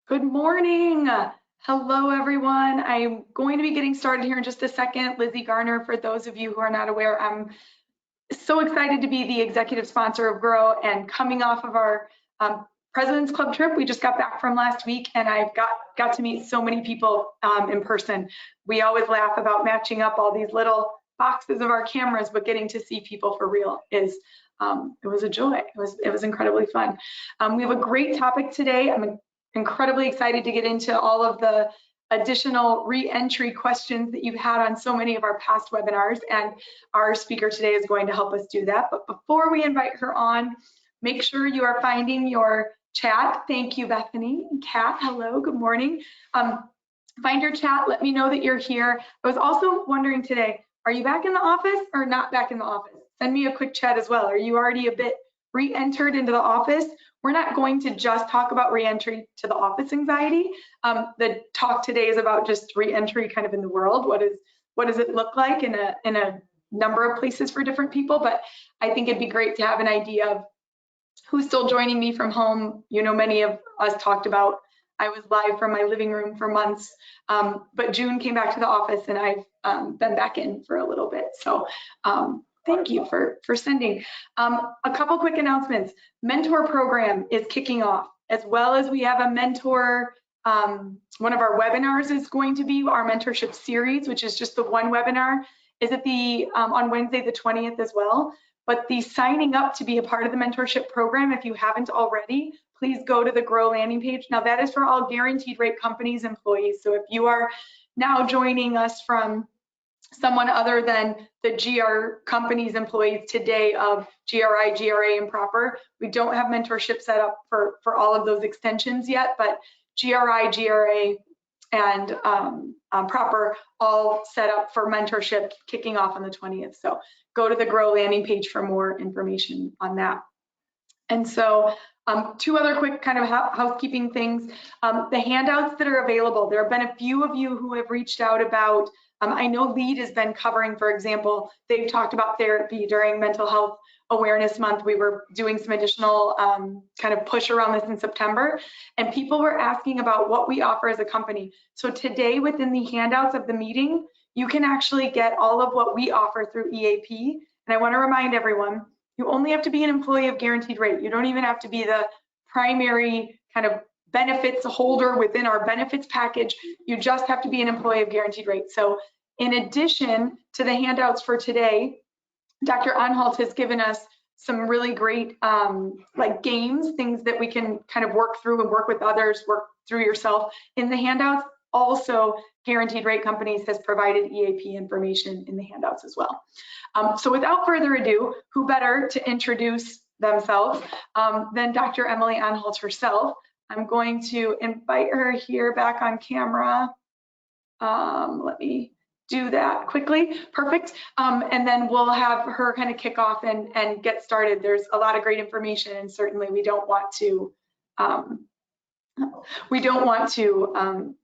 Good morning. Hello, everyone. I'm going to be getting started here in just a second. Lizzie Garner, for those of you who are not aware, I'm so excited to be the executive sponsor of Grow and coming off of our President's Club trip we just got back from last week, and I've got to meet so many people in person. We always laugh about matching up all these little boxes of our cameras, but getting to see people for real is it was a joy. It was incredibly fun. We have a great topic today. I'm incredibly excited to get into all of the additional re-entry questions that you've had on so many of our past webinars, and our speaker today is going to help us do that. But before we invite her on, make sure you are finding your chat. Thank you, Bethany and Kat. Hello, good morning. Find your chat, let me know that you're here. I was also wondering today, are you back in the office or not back in the office? Send me a quick chat as well. Are you already a bit re-entered into the office? We're not going to just talk about re-entry to the office anxiety. The talk today is about just re-entry kind of in the world. What does it look like in a number of places for different people? But I think it'd be great to have an idea of who's still joining me from home. You know, many of us talked about I was live from my living room for months, but June came back to the office and I've been back in for a little bit. So thank you for sending. A couple quick announcements. Mentor program is kicking off, as well as we have a mentor. One of our webinars is going to be our mentorship series, which is just the one webinar, is at on Wednesday the 20th as well. But the signing up to be a part of the mentorship program, if you haven't already, please go to the Grow landing page. Now that is for all guaranteed rate companies employees. So if you are now joining us from someone other than the GR company's employees today of GRI, GRA, and proper, we don't have mentorship set up for all of those extensions yet, but GRI, GRA, and proper all set up for mentorship kicking off on the 20th. So go to the Grow landing page for more information on that. And so two other quick kind of housekeeping things. The handouts that are available, there have been a few of you who have reached out about, I know LEAD has been covering, for example, they've talked about therapy during Mental Health Awareness Month. We were doing some additional kind of push around this in September, and people were asking about what we offer as a company. So today within the handouts of the meeting, you can actually get all of what we offer through EAP. And I want to remind everyone, you only have to be an employee of guaranteed rate. You don't even have to be the primary kind of benefits holder within our benefits package. You just have to be an employee of guaranteed rate. So in addition to the handouts for today, Dr. Anhalt has given us some really great like games, things that we can kind of work through and work with others, work through yourself in the handouts. Also, Guaranteed Rate Companies has provided EAP information in the handouts as well. So without further ado, who better to introduce themselves than Dr. Emily Anhalt herself. I'm going to invite her here back on camera. Let me do that quickly. Perfect. And then we'll have her kind of kick off and get started. There's a lot of great information, and certainly we don't want to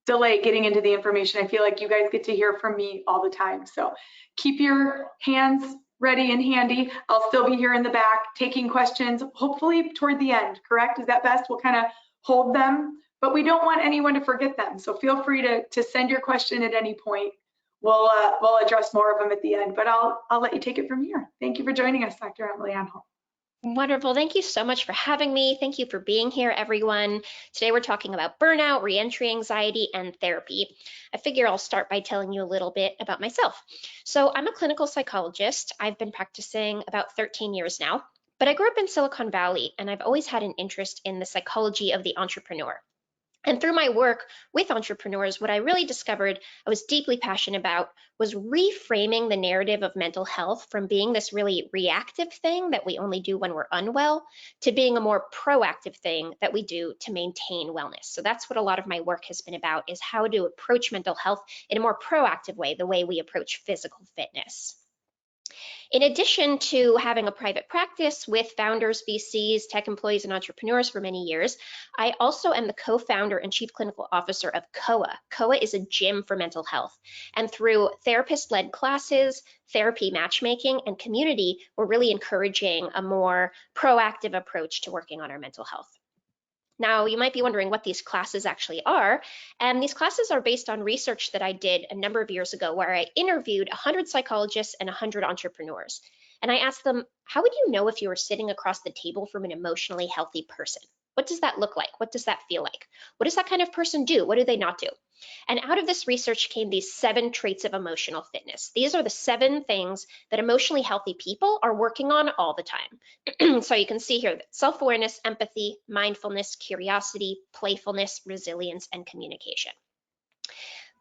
delay getting into the information. I feel like you guys get to hear from me all the time. So keep your hands ready and handy. I'll still be here in the back taking questions, hopefully toward the end, correct? Is that best? We'll kind of hold them, but we don't want anyone to forget them. So feel free to send your question at any point. We'll address more of them at the end, but I'll let you take it from here. Thank you for joining us, Dr. Emily Anhalt. Wonderful. Thank you so much for having me. Thank you for being here, everyone. Today we're talking about burnout, reentry anxiety, and therapy. I figure I'll start by telling you a little bit about myself. So I'm a clinical psychologist. I've been practicing about 13 years now, but I grew up in Silicon Valley, and I've always had an interest in the psychology of the entrepreneur. And through my work with entrepreneurs, what I really discovered I was deeply passionate about was reframing the narrative of mental health from being this really reactive thing that we only do when we're unwell to being a more proactive thing that we do to maintain wellness. So that's what a lot of my work has been about, is how to approach mental health in a more proactive way, the way we approach physical fitness. In addition to having a private practice with founders, VCs, tech employees, and entrepreneurs for many years, I also am the co-founder and chief clinical officer of COA. COA is a gym for mental health. And through therapist-led classes, therapy matchmaking, and community, we're really encouraging a more proactive approach to working on our mental health. Now, you might be wondering what these classes actually are, and these classes are based on research that I did a number of years ago where I interviewed 100 psychologists and 100 entrepreneurs. And I asked them, how would you know if you were sitting across the table from an emotionally healthy person? What does that look like? What does that feel like? What does that kind of person do? What do they not do? And out of this research came these 7 traits of emotional fitness. These are the 7 things that emotionally healthy people are working on all the time. So you can see here that self-awareness, empathy, mindfulness, curiosity, playfulness, resilience, and communication.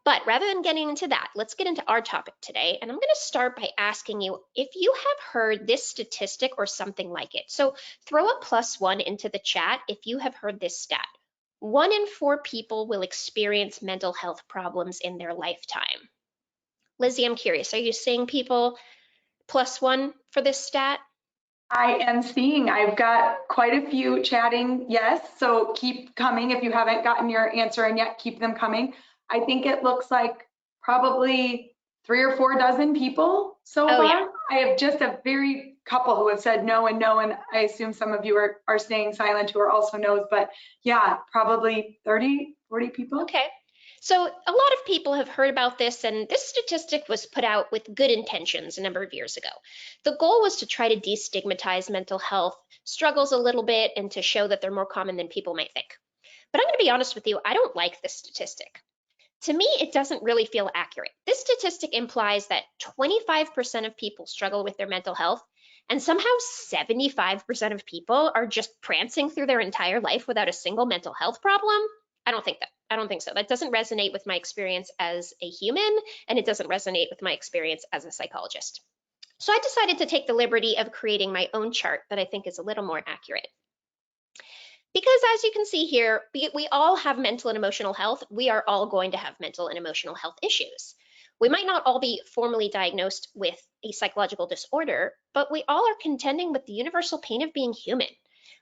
But rather than getting into that, let's get into our topic today. And I'm going to start by asking you if you have heard this statistic or something like it. So throw a +1 into the chat if you have heard this stat. 1 in 4 people will experience mental health problems in their lifetime. Lizzie, I'm curious, are you seeing people +1 for this stat? I am seeing, I've got quite a few chatting, yes, so keep coming. If you haven't gotten your answer in yet, keep them coming. I think it looks like probably 3 or 4 dozen people so Oh, far. yeah. I have just a very couple who have said no and no, and I assume some of you are staying silent who are also no's, but yeah, probably 30, 40 people. Okay. So a lot of people have heard about this, and this statistic was put out with good intentions a number of years ago. The goal was to try to destigmatize mental health struggles a little bit and to show that they're more common than people might think. But I'm going to be honest with you, I don't like this statistic. To me, it doesn't really feel accurate. This statistic implies that 25% of people struggle with their mental health, and somehow 75% of people are just prancing through their entire life without a single mental health problem. I don't think that. I don't think so. That doesn't resonate with my experience as a human, and it doesn't resonate with my experience as a psychologist. So I decided to take the liberty of creating my own chart that I think is a little more accurate. Because as you can see here, we all have mental and emotional health. We are all going to have mental and emotional health issues. We might not all be formally diagnosed with a psychological disorder, but we all are contending with the universal pain of being human.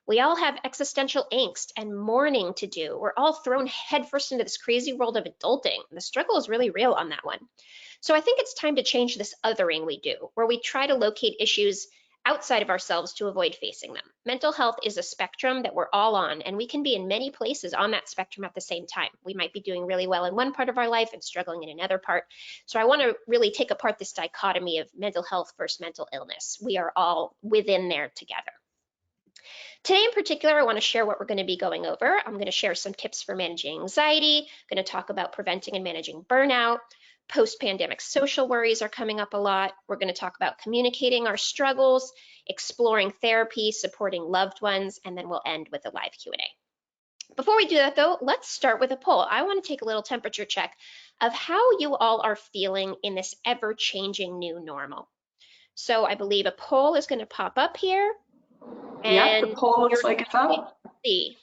We all have existential angst and mourning to do. We're all thrown headfirst into this crazy world of adulting. The struggle is really real on that one. So I think it's time to change this othering we do, where we try to locate issues outside of ourselves to avoid facing them. Mental health is a spectrum that we're all on, and we can be in many places on that spectrum at the same time. We might be doing really well in one part of our life and struggling in another part. So I want to really take apart this dichotomy of mental health versus mental illness. We are all within there together. Today in particular, I want to share what we're going to be going over. I'm going to share some tips for managing anxiety, I'm going to talk about preventing and managing burnout. Post-pandemic social worries are coming up a lot. We're going to talk about communicating our struggles, exploring therapy, supporting loved ones, and then we'll end with a live Q&A. Before we do that though, let's start with a poll. I want to take a little temperature check of how you all are feeling in this ever-changing new normal. So I believe a poll is going to pop up here. Yeah, the And poll looks like it's up. see.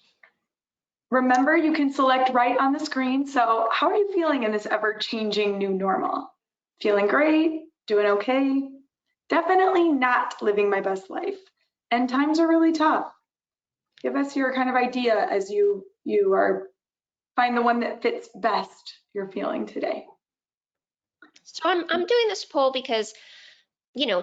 Remember, you can select right on the screen. So how are you feeling in this ever-changing new normal? Feeling great? Doing okay? Definitely not living my best life. And times are really tough. Give us your kind of idea as you are find the one that fits best you're feeling today. So I'm doing this poll because,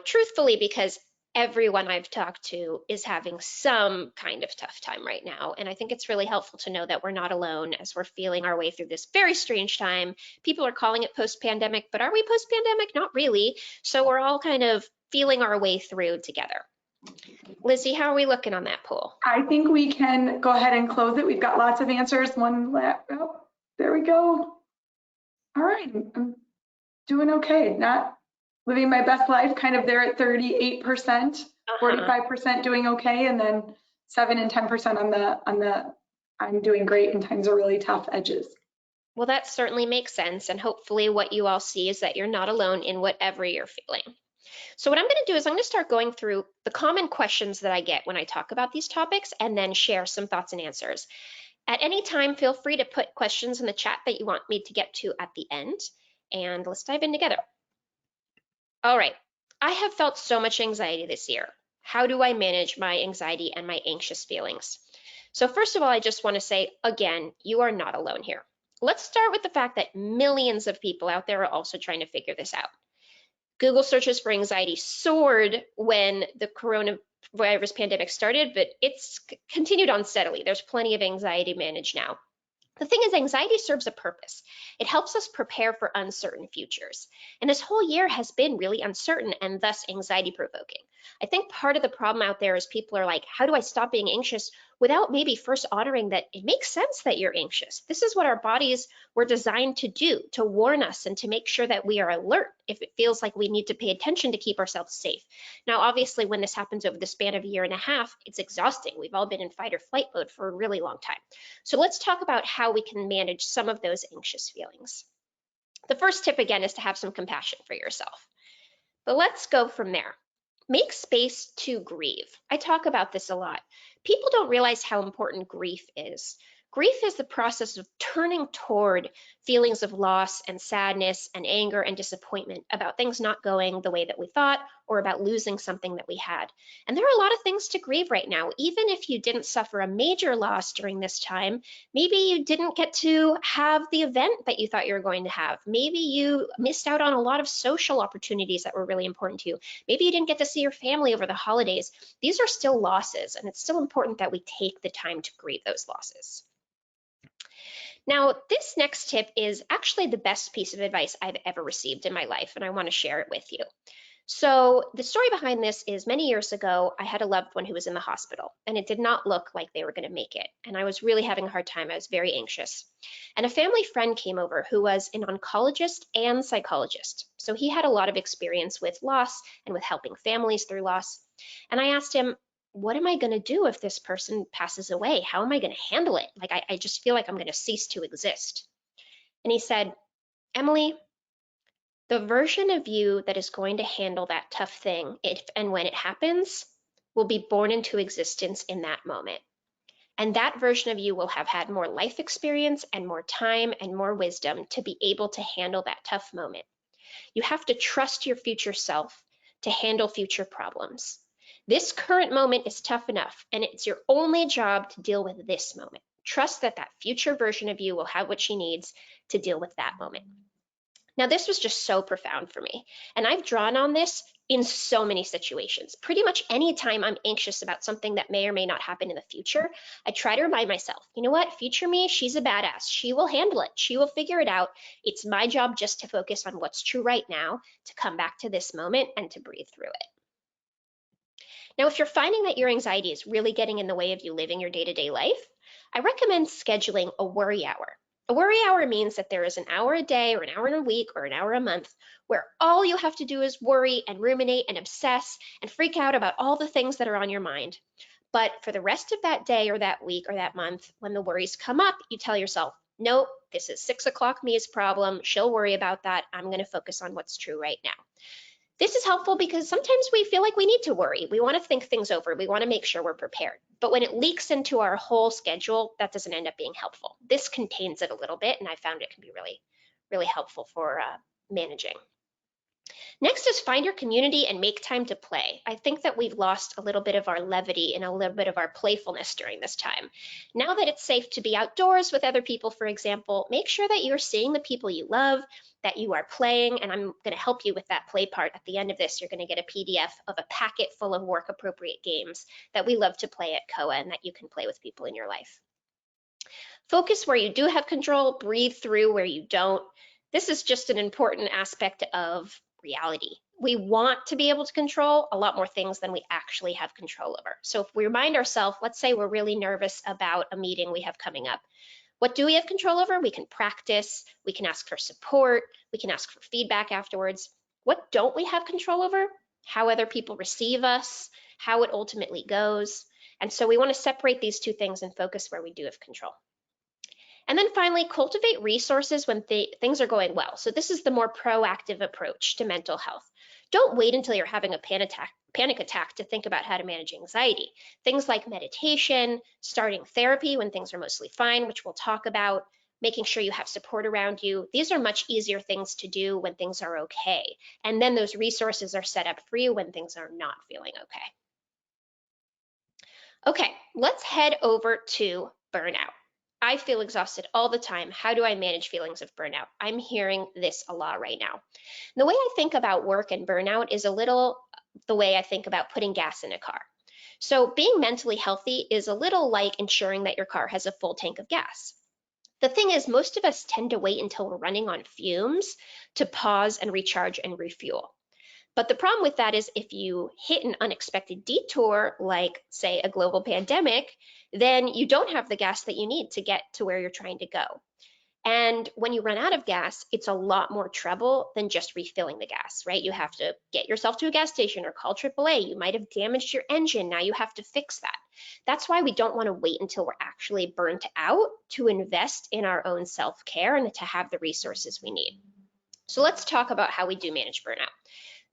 truthfully, because everyone I've talked to is having some kind of tough time right now. And I think it's really helpful to know that we're not alone as we're feeling our way through this very strange time. People are calling it post-pandemic, but are we post-pandemic? Not really. So we're all kind of feeling our way through together. Lizzie, how are we looking on that poll? I think we can go ahead and close it. We've got lots of answers. Oh, there we go. All right, I'm doing okay. Not living my best life, kind of there at 38%, 45% doing okay, and then 7 and 10% on the I'm doing great and times are really tough edges. Well, that certainly makes sense. And hopefully what you all see is that you're not alone in whatever you're feeling. So what I'm going to do is I'm going to start going through the common questions that I get when I talk about these topics and then share some thoughts and answers. At any time, feel free to put questions in the chat that you want me to get to at the end, and let's dive in together. All right, I have felt so much anxiety this year. How do I manage my anxiety and my anxious feelings? So first of all, I just want to say, again, you are not alone here. Let's start with the fact that millions of people out there are also trying to figure this out. Google searches for anxiety soared when the virus pandemic started, but it's continued on steadily. There's plenty of anxiety managed now. The thing is, anxiety serves a purpose. It helps us prepare for uncertain futures. And this whole year has been really uncertain and thus anxiety provoking. I think part of the problem out there is people are like, how do I stop being anxious, without maybe first honoring that it makes sense that you're anxious. This is what our bodies were designed to do, to warn us and to make sure that we are alert if it feels like we need to pay attention to keep ourselves safe. Now, obviously, when this happens over the span of a year and a half, it's exhausting. We've all been in fight or flight mode for a really long time. So let's talk about how we can manage some of those anxious feelings. The first tip, again, is to have some compassion for yourself. But let's go from there. Make space to grieve. I talk about this a lot. People don't realize how important grief is. Grief is the process of turning toward feelings of loss and sadness and anger and disappointment about things not going the way that we thought, or about losing something that we had. And there are a lot of things to grieve right now. Even if you didn't suffer a major loss during this time, maybe you didn't get to have the event that you thought you were going to have. Maybe you missed out on a lot of social opportunities that were really important to you. Maybe you didn't get to see your family over the holidays. These are still losses, and it's still important that we take the time to grieve those losses. Now, this next tip is actually the best piece of advice I've ever received in my life, and I want to share it with you. So the story behind this is, many years ago, I had a loved one who was in the hospital, and it did not look like they were going to make it. And I was really having a hard time. I was very anxious. And a family friend came over who was an oncologist and psychologist. So he had a lot of experience with loss and with helping families through loss. And I asked him, what am I going to do if this person passes away? How am I going to handle it? Like, I just feel like I'm going to cease to exist. And he said, Emily, the version of you that is going to handle that tough thing, if and when it happens, will be born into existence in that moment. And that version of you will have had more life experience and more time and more wisdom to be able to handle that tough moment. You have to trust your future self to handle future problems. This current moment is tough enough, and it's your only job to deal with this moment. Trust that that future version of you will have what she needs to deal with that moment. Now, this was just so profound for me, and I've drawn on this in so many situations. Pretty much any time I'm anxious about something that may or may not happen in the future, I try to remind myself, you know what, future me, she's a badass. She will handle it. She will figure it out. It's my job just to focus on what's true right now, to come back to this moment and to breathe through it. Now, if you're finding that your anxiety is really getting in the way of you living your day-to-day life, I recommend scheduling a worry hour. A worry hour means that there is an hour a day or an hour in a week or an hour a month where all you have to do is worry and ruminate and obsess and freak out about all the things that are on your mind. But for the rest of that day or that week or that month, when the worries come up, you tell yourself, nope, this is 6 o'clock me's problem. She'll worry about that. I'm going to focus on what's true right now. This is helpful because sometimes we feel like we need to worry. We want to think things over. We want to make sure we're prepared. But when it leaks into our whole schedule, that doesn't end up being helpful. This contains it a little bit, and I found it can be really, really helpful for managing. Next is find your community and make time to play. I think that we've lost a little bit of our levity and a little bit of our playfulness during this time. Now that it's safe to be outdoors with other people, for example, make sure that you're seeing the people you love, that you are playing, and I'm going to help you with that play part. At the end of this, you're going to get a PDF of a packet full of work-appropriate games that we love to play at COA and that you can play with people in your life. Focus where you do have control, breathe through where you don't. This is just an important aspect of reality. We want to be able to control a lot more things than we actually have control over. So if we remind ourselves, let's say we're really nervous about a meeting we have coming up. What do we have control over? We can practice, we can ask for support, we can ask for feedback afterwards. What don't we have control over? How other people receive us, how it ultimately goes. And so we want to separate these two things and focus where we do have control. And then finally, cultivate resources when things are going well. So this is the more proactive approach to mental health. Don't wait until you're having a panic attack to think about how to manage anxiety. Things like meditation, starting therapy when things are mostly fine, which we'll talk about, making sure you have support around you. These are much easier things to do when things are okay. And then those resources are set up for you when things are not feeling okay. Okay, let's head over to burnout. I feel exhausted all the time. How do I manage feelings of burnout? I'm hearing this a lot right now. And the way I think about work and burnout is a little the way I think about putting gas in a car. So being mentally healthy is a little like ensuring that your car has a full tank of gas. The thing is, most of us tend to wait until we're running on fumes to pause and recharge and refuel. But the problem with that is if you hit an unexpected detour, like say a global pandemic, then you don't have the gas that you need to get to where you're trying to go. And when you run out of gas, it's a lot more trouble than just refilling the gas, right? You have to get yourself to a gas station or call AAA. You might have damaged your engine. Now you have to fix that. That's why we don't want to wait until we're actually burnt out to invest in our own self-care and to have the resources we need. So let's talk about how we do manage burnout.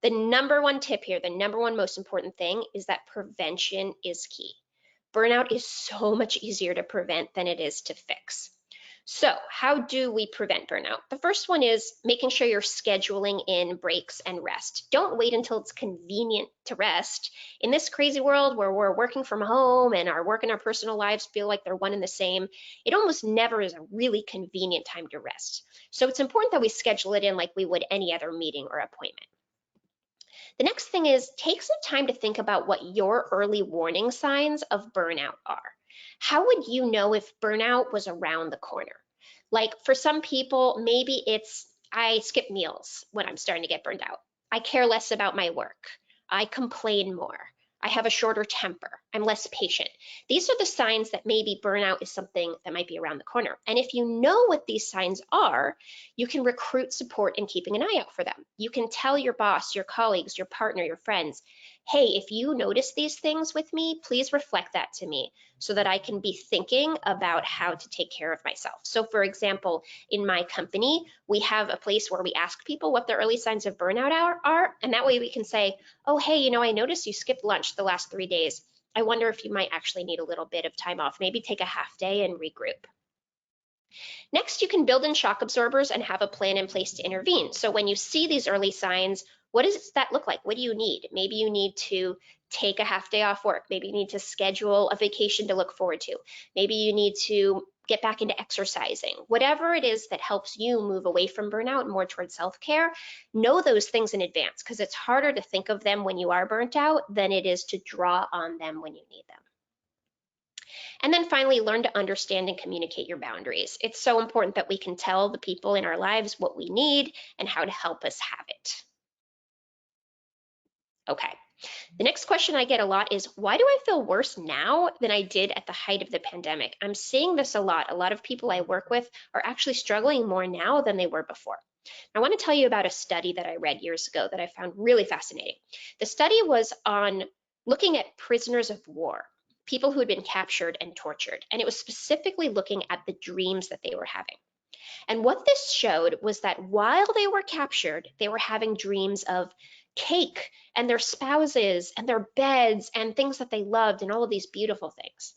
The number one tip here, the number one most important thing is that prevention is key. Burnout is so much easier to prevent than it is to fix. So how do we prevent burnout? The first one is making sure you're scheduling in breaks and rest. Don't wait until it's convenient to rest. In this crazy world where we're working from home and our work and our personal lives feel like they're one and the same, it almost never is a really convenient time to rest. So it's important that we schedule it in like we would any other meeting or appointment. The next thing is take some time to think about what your early warning signs of burnout are. How would you know if burnout was around the corner? Like for some people, maybe it's I skip meals when I'm starting to get burned out. I care less about my work. I complain more. I have a shorter temper. I'm less patient. These are the signs that maybe burnout is something that might be around the corner. And if you know what these signs are, you can recruit support in keeping an eye out for them. You can tell your boss, your colleagues, your partner, your friends, hey, if you notice these things with me, please reflect that to me so that I can be thinking about how to take care of myself. So for example, in my company, we have a place where we ask people what the early signs of burnout are, and that way we can say, oh, hey, I noticed you skipped lunch the last 3 days. I wonder if you might actually need a little bit of time off, maybe take a half day and regroup. Next, you can build in shock absorbers and have a plan in place to intervene. So when you see these early signs, what does that look like? What do you need? Maybe you need to take a half day off work. Maybe you need to schedule a vacation to look forward to. Maybe you need to get back into exercising. Whatever it is that helps you move away from burnout and more towards self-care, know those things in advance because it's harder to think of them when you are burnt out than it is to draw on them when you need them. And then finally, learn to understand and communicate your boundaries. It's so important that we can tell the people in our lives what we need and how to help us have it. Okay. The next question I get a lot is, why do I feel worse now than I did at the height of the pandemic? I'm seeing this a lot. A lot of people I work with are actually struggling more now than they were before. I want to tell you about a study that I read years ago that I found really fascinating. The study was on looking at prisoners of war, people who had been captured and tortured, and it was specifically looking at the dreams that they were having. And what this showed was that while they were captured, they were having dreams of cake and their spouses and their beds and things that they loved and all of these beautiful things.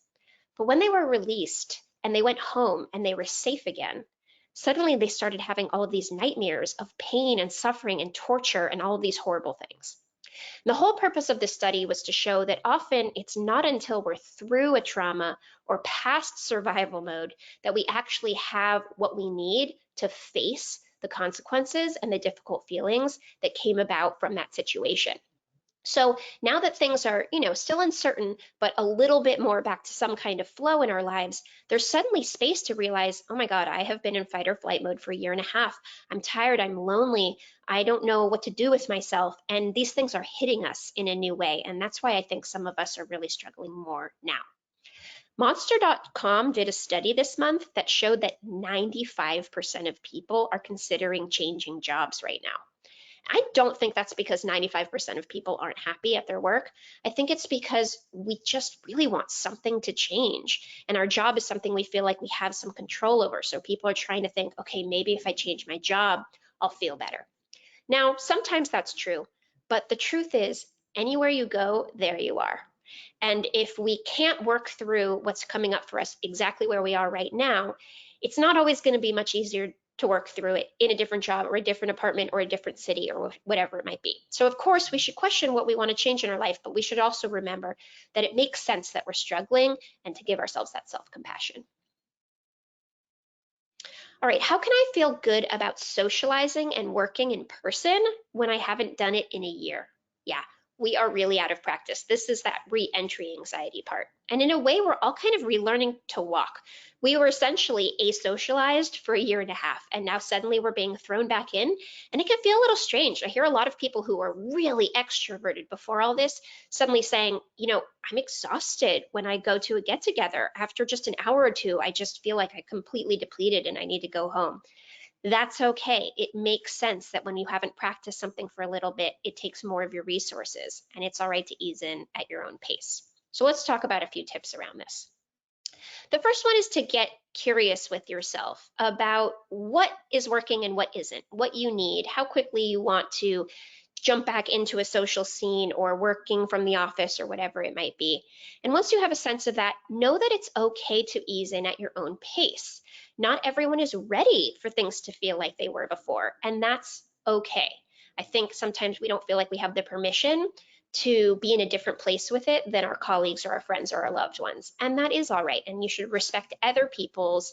But when they were released and they went home and they were safe again, suddenly they started having all of these nightmares of pain and suffering and torture and all of these horrible things. The whole purpose of this study was to show that often it's not until we're through a trauma or past survival mode that we actually have what we need to face the consequences and the difficult feelings that came about from that situation. So now that things are, still uncertain, but a little bit more back to some kind of flow in our lives, there's suddenly space to realize, oh my God, I have been in fight or flight mode for a year and a half. I'm tired, I'm lonely, I don't know what to do with myself. And these things are hitting us in a new way. And that's why I think some of us are really struggling more now. Monster.com did a study this month that showed that 95% of people are considering changing jobs right now. I don't think that's because 95% of people aren't happy at their work. I think it's because we just really want something to change. And our job is something we feel like we have some control over. So people are trying to think, okay, maybe if I change my job, I'll feel better. Now, sometimes that's true, but the truth is, anywhere you go, there you are. And if we can't work through what's coming up for us exactly where we are right now, it's not always going to be much easier to work through it in a different job or a different apartment or a different city or whatever it might be. So of course, we should question what we want to change in our life, but we should also remember that it makes sense that we're struggling and to give ourselves that self-compassion. All right, how can I feel good about socializing and working in person when I haven't done it in a year? Yeah, we are really out of practice. This is that re-entry anxiety part. And in a way, we're all kind of relearning to walk. We were essentially asocialized for a year and a half, and now suddenly we're being thrown back in, and it can feel a little strange. I hear a lot of people who are really extroverted before all this suddenly saying, I'm exhausted when I go to a get together. After just an hour or two, I just feel like I'm completely depleted and I need to go home. That's okay. It makes sense that when you haven't practiced something for a little bit, it takes more of your resources, and it's all right to ease in at your own pace. So let's talk about a few tips around this. The first one is to get curious with yourself about what is working and what isn't, what you need, how quickly you want to jump back into a social scene or working from the office or whatever it might be. And once you have a sense of that, know that it's okay to ease in at your own pace. Not everyone is ready for things to feel like they were before, and that's okay. I think sometimes we don't feel like we have the permission to be in a different place with it than our colleagues or our friends or our loved ones. And that is all right. And you should respect other people's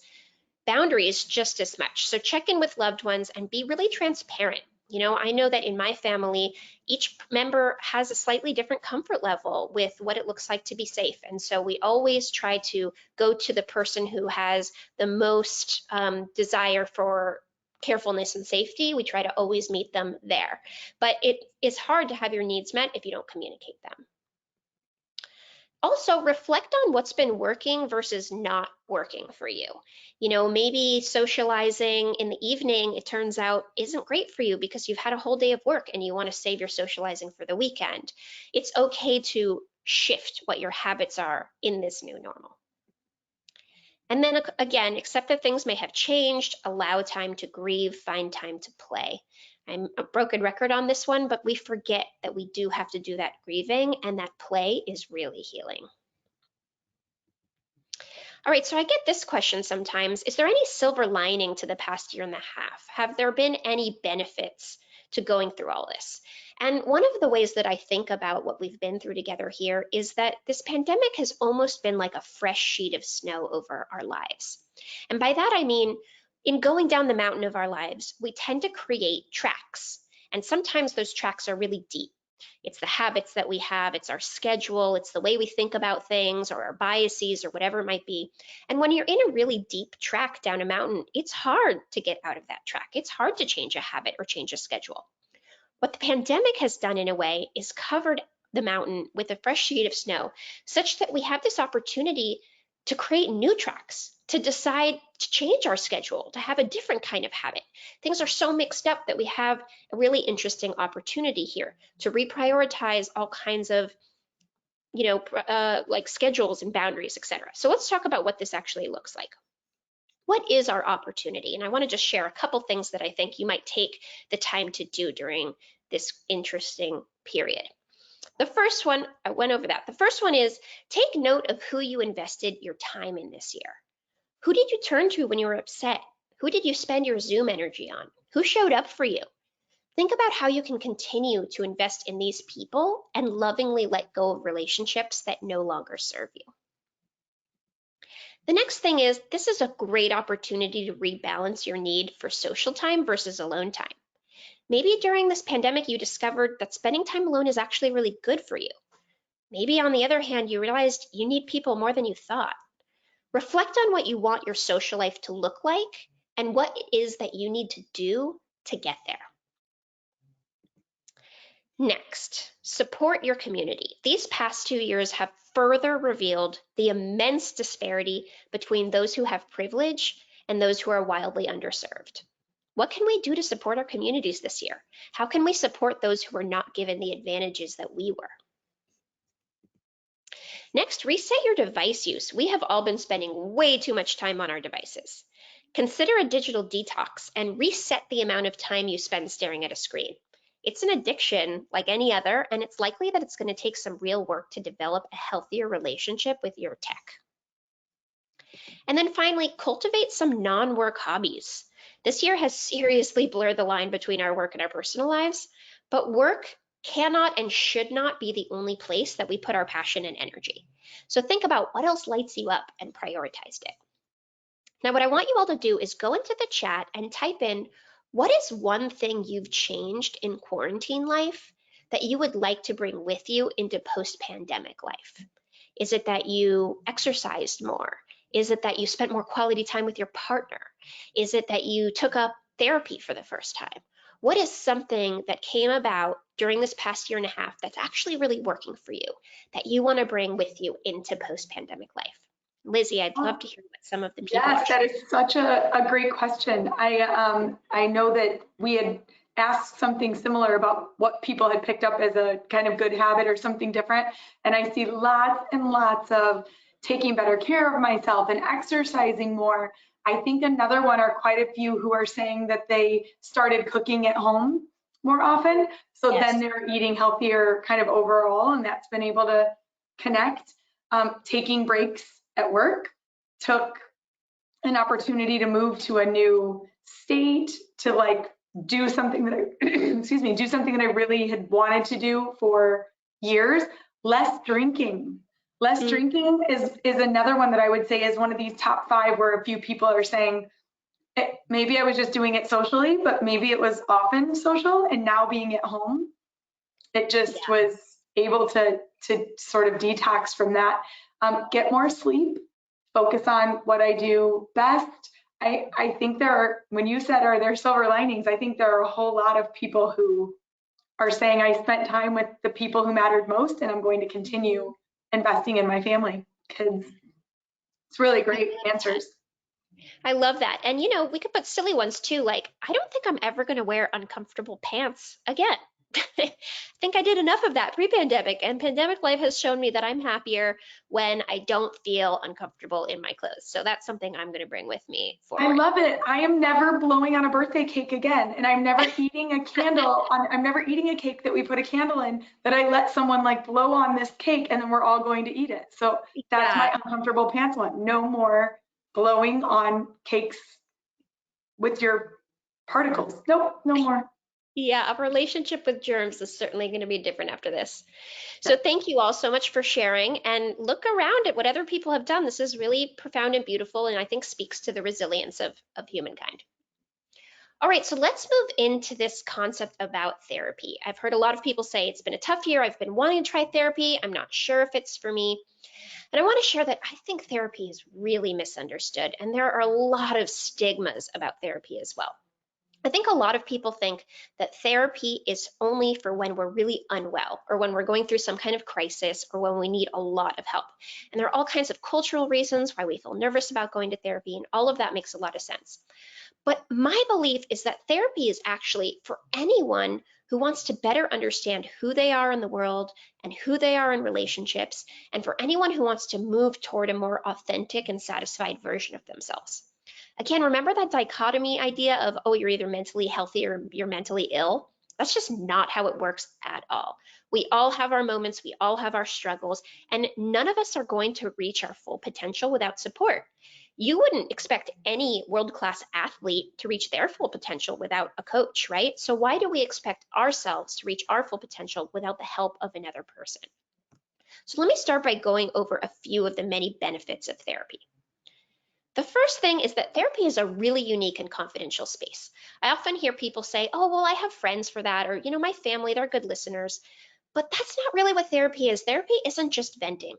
boundaries just as much. So check in with loved ones and be really transparent. I know that in my family, each member has a slightly different comfort level with what it looks like to be safe. And so we always try to go to the person who has the most desire for carefulness and safety. We try to always meet them there. But it is hard to have your needs met if you don't communicate them. Also, reflect on what's been working versus not working for you. Maybe socializing in the evening, it turns out, isn't great for you because you've had a whole day of work and you want to save your socializing for the weekend. It's okay to shift what your habits are in this new normal. And then again, accept that things may have changed, allow time to grieve, find time to play. I'm a broken record on this one, but we forget that we do have to do that grieving, and that play is really healing. All right, so I get this question sometimes. Is there any silver lining to the past year and a half? Have there been any benefits to going through all this? And one of the ways that I think about what we've been through together here is that this pandemic has almost been like a fresh sheet of snow over our lives. And by that, I mean, in going down the mountain of our lives, we tend to create tracks. And sometimes those tracks are really deep. It's the habits that we have, it's our schedule, it's the way we think about things or our biases or whatever it might be. And when you're in a really deep track down a mountain, it's hard to get out of that track. It's hard to change a habit or change a schedule. What the pandemic has done in a way is covered the mountain with a fresh sheet of snow, such that we have this opportunity to create new tracks, to decide to change our schedule, to have a different kind of habit. Things are so mixed up that we have a really interesting opportunity here to reprioritize all kinds of, like schedules and boundaries, etc. So let's talk about what this actually looks like. What is our opportunity? And I want to just share a couple things that I think you might take the time to do during this interesting period. The first one, I went over that. The first one is take note of who you invested your time in this year. Who did you turn to when you were upset? Who did you spend your Zoom energy on? Who showed up for you? Think about how you can continue to invest in these people and lovingly let go of relationships that no longer serve you. The next thing is, this is a great opportunity to rebalance your need for social time versus alone time. Maybe during this pandemic, you discovered that spending time alone is actually really good for you. Maybe on the other hand, you realized you need people more than you thought. Reflect on what you want your social life to look like and what it is that you need to do to get there. Next, support your community. These past 2 years have further revealed the immense disparity between those who have privilege and those who are wildly underserved. What can we do to support our communities this year? How can we support those who are not given the advantages that we were? Next, reset your device use. We have all been spending way too much time on our devices. Consider a digital detox and reset the amount of time you spend staring at a screen. It's an addiction like any other, and it's likely that it's going to take some real work to develop a healthier relationship with your tech. And then finally, cultivate some non-work hobbies. This year has seriously blurred the line between our work and our personal lives, but work cannot and should not be the only place that we put our passion and energy. So think about what else lights you up and prioritize it. Now, what I want you all to do is go into the chat and type in, what is one thing you've changed in quarantine life that you would like to bring with you into post-pandemic life? Is it that you exercised more? Is it that you spent more quality time with your partner? Is it that you took up therapy for the first time? What is something that came about during this past year and a half that's actually really working for you that you want to bring with you into post-pandemic life? Lizzie, I'd love to hear what some of the people are Yes, that sharing. is such a great question. I know that we had asked something similar about what people had picked up as a kind of good habit or something different. And I see lots and lots of taking better care of myself and exercising more. I think another one are quite a few who are saying that they started cooking at home more often. So then Yes. they're eating healthier kind of overall, and that's been able to connect. Taking breaks at work, took an opportunity to move to a new state, to like do something that I, excuse me, do something that I really had wanted to do for years. Less drinking. Less Mm, drinking is another one that I would say is one of these top 5 where a few people are saying, maybe I was just doing it socially, but maybe it was often social, and now being at home, it just yeah. was able to sort of detox from that. Get more sleep, focus on what I do best. I think there are, when you said, are there silver linings? I think there are a whole lot of people who are saying, I spent time with the people who mattered most, and I'm going to continue investing in my family, because it's really I great love that. answers. I love that. And we could put silly ones too, like, I don't think I'm ever going to wear uncomfortable pants again. I think I did enough of that pre-pandemic, and pandemic life has shown me that I'm happier when I don't feel uncomfortable in my clothes. So that's something I'm going to bring with me I forward. love it. I am never blowing on a birthday cake again, and I'm never eating a candle on, I'm never eating a cake that we put a candle in that I let someone like blow on this cake and then we're all going to eat it. So that's Yeah. my uncomfortable pants one. No more blowing on cakes with your particles. Nope, no more. Yeah, a relationship with germs is certainly going to be different after this. So Yep. thank you all so much for sharing, and look around at what other people have done. This is really profound and beautiful, and I think speaks to the resilience of humankind. All right, so let's move into this concept about therapy. I've heard a lot of people say it's been a tough year. I've been wanting to try therapy. I'm not sure if it's for me. And I want to share that I think therapy is really misunderstood, and there are a lot of stigmas about therapy as well. I think a lot of people think that therapy is only for when we're really unwell or when we're going through some kind of crisis or when we need a lot of help. And there are all kinds of cultural reasons why we feel nervous about going to therapy, and all of that makes a lot of sense. But my belief is that therapy is actually for anyone who wants to better understand who they are in the world and who they are in relationships, and for anyone who wants to move toward a more authentic and satisfied version of themselves. Again, remember that dichotomy idea of, oh, you're either mentally healthy or you're mentally ill? That's just not how it works at all. We all have our moments, we all have our struggles, and none of us are going to reach our full potential without support. You wouldn't expect any world-class athlete to reach their full potential without a coach, right? So why do we expect ourselves to reach our full potential without the help of another person? So let me start by going over a few of the many benefits of therapy. The first thing is that therapy is a really unique and confidential space. I often hear people say, oh, well, I have friends for that, or, my family, they're good listeners. But that's not really what therapy is. Therapy isn't just venting.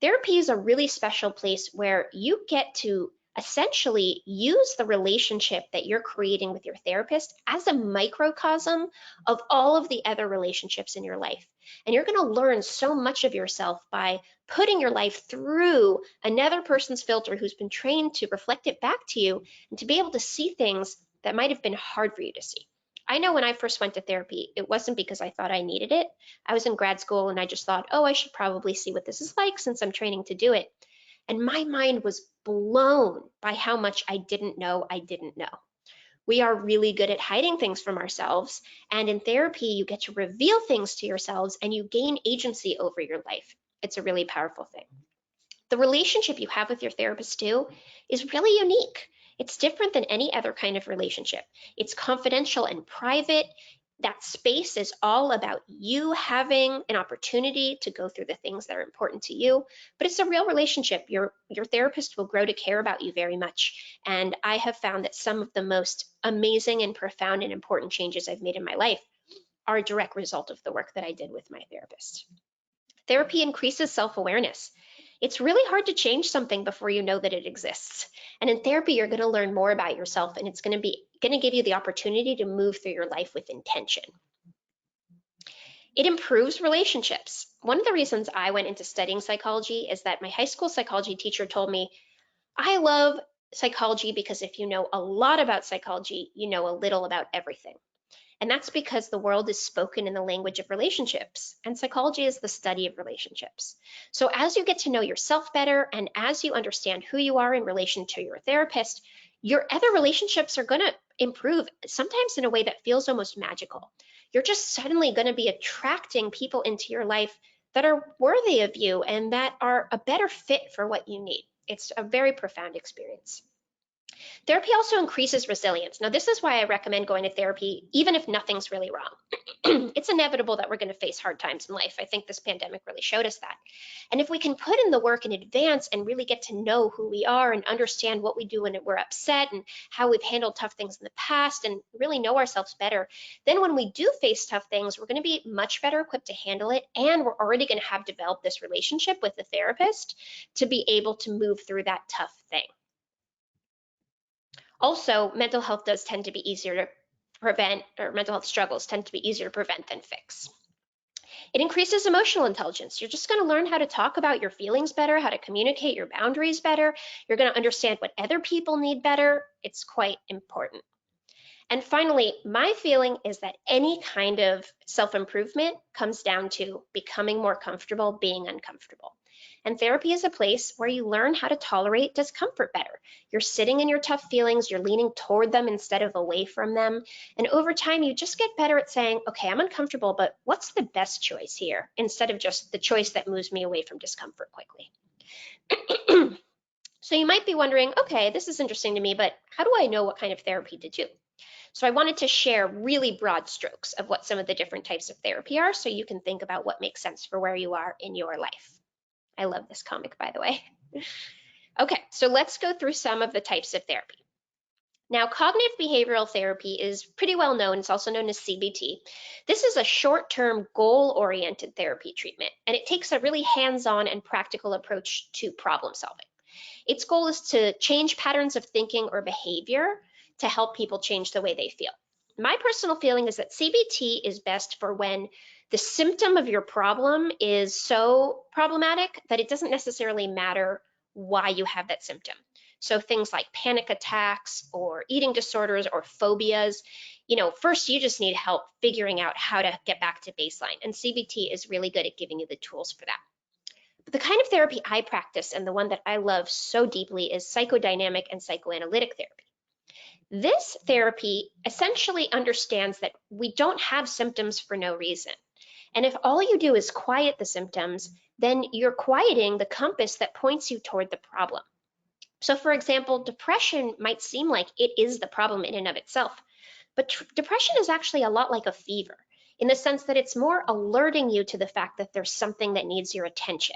Therapy is a really special place where you get to essentially use the relationship that you're creating with your therapist as a microcosm of all of the other relationships in your life. And you're going to learn so much of yourself by putting your life through another person's filter who's been trained to reflect it back to you and to be able to see things that might have been hard for you to see. I know when I first went to therapy, it wasn't because I thought I needed it. I was in grad school and I just thought, oh, I should probably see what this is like since I'm training to do it. And my mind was blown by how much I didn't know I didn't know. We are really good at hiding things from ourselves. And in therapy, you get to reveal things to yourselves and you gain agency over your life. It's a really powerful thing. The relationship you have with your therapist too is really unique. It's different than any other kind of relationship. It's confidential and private. That space is all about you having an opportunity to go through the things that are important to you, but it's a real relationship. Your therapist will grow to care about you very much. And I have found that some of the most amazing and profound and important changes I've made in my life are a direct result of the work that I did with my therapist. Therapy increases self-awareness. It's really hard to change something before you know that it exists. And in therapy, you're going to learn more about yourself, and it's going to give you the opportunity to move through your life with intention. It improves relationships. One of the reasons I went into studying psychology is that my high school psychology teacher told me, I love psychology because if you know a lot about psychology, you know a little about everything. And that's because the world is spoken in the language of relationships, and psychology is the study of relationships. So as you get to know yourself better, and as you understand who you are in relation to your therapist, your other relationships are going to improve, sometimes in a way that feels almost magical. You're just suddenly going to be attracting people into your life that are worthy of you and that are a better fit for what you need. It's a very profound experience. Therapy also increases resilience. Now, this is why I recommend going to therapy, even if nothing's really wrong. It's inevitable that we're going to face hard times in life. I think this pandemic really showed us that. And if we can put in the work in advance and really get to know who we are and understand what we do when we're upset and how we've handled tough things in the past and really know ourselves better, then when we do face tough things, we're going to be much better equipped to handle it. And we're already going to have developed this relationship with the therapist to be able to move through that tough thing. Also, mental health does tend to be easier to prevent, or mental health struggles tend to be easier to prevent than fix. It increases emotional intelligence. You're just going to learn how to talk about your feelings better, how to communicate your boundaries better. You're going to understand what other people need better. It's quite important. And finally, my feeling is that any kind of self-improvement comes down to becoming more comfortable being uncomfortable. And therapy is a place where you learn how to tolerate discomfort better. You're sitting in your tough feelings, you're leaning toward them instead of away from them. And over time, you just get better at saying, okay, I'm uncomfortable, but what's the best choice here? Instead of just the choice that moves me away from discomfort quickly. So you might be wondering, okay, this is interesting to me, but how do I know what kind of therapy to do? So I wanted to share really broad strokes of what some of the different types of therapy are so you can think about what makes sense for where you are in your life. I love this comic, by the way. Okay, so let's go through some of the types of therapy. Now, cognitive behavioral therapy is pretty well known. It's also known as CBT. This is a short-term, goal-oriented therapy treatment, and it takes a really hands-on and practical approach to problem solving. Its goal is to change patterns of thinking or behavior to help people change the way they feel. My personal feeling is that CBT is best for when the symptom of your problem is so problematic that it doesn't necessarily matter why you have that symptom. So things like panic attacks or eating disorders or phobias, first you just need help figuring out how to get back to baseline. And CBT is really good at giving you the tools for that. But the kind of therapy I practice and the one that I love so deeply is psychodynamic and psychoanalytic therapy. This therapy essentially understands that we don't have symptoms for no reason. And if all you do is quiet the symptoms, then you're quieting the compass that points you toward the problem. So for example, depression might seem like it is the problem in and of itself, but depression is actually a lot like a fever in the sense that it's more alerting you to the fact that there's something that needs your attention.